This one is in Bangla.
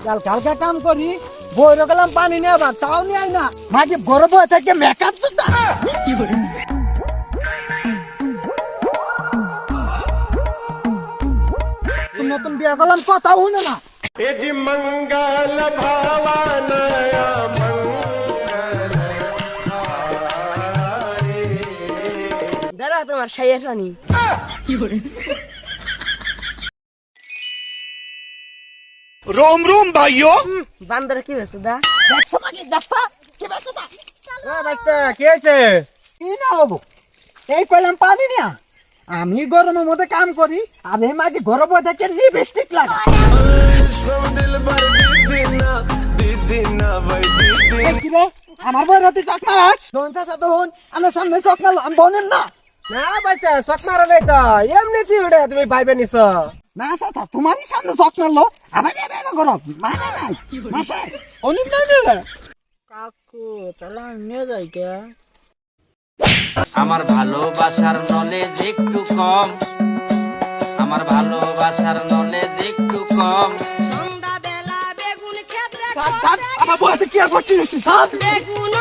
কালকে হালকা কাম করি বইরে গেলাম পানি নিয়ে আবার তাও নিয়ে আই না মাকে ঘরে বয়ে থেকে মেকআপ সুদ্ধা কি করে নতুন বিয়া করলাম কথা শুনে না मंगल भावानया দাঁড়া তোমার সাইয়ের রানী কি করে रोम रोम भाइयों বান্দর কি হয়েছে দা দেখছো মাকে দেখছো কি বেছো তা বাচ্চা কি হয়েছে? কি না হবো এই কইলাম পানি নিয়া আমি গরমের মধ্যে কাম করি আর এই মাকে ঘরে বয়ে থেকে লিপস্টিক লাগা এই কি রে আমার বই রাতে চক মারাস শুনতে তো হন আমার সামনে চক মারলো আমি বনেন না না বাচ্চা শখ মারো নাই তো এমনি কি ওটা তুমি ভাইবে নিছ না চাচা তোমারই সামনে চক মারলো আবার এবার গরম মানে নাই মাসে অনেক নাই মিলে কাকু তাহলে আমি নিয়ে যাই কে আমার ভালোবাসার নলেজ একটু কম, আমার ভালোবাসার নলেজ একটু কম। সন্ধ্যাবেলা বেগুন খেতে আমার বইতে কি আর করছিস বেগুন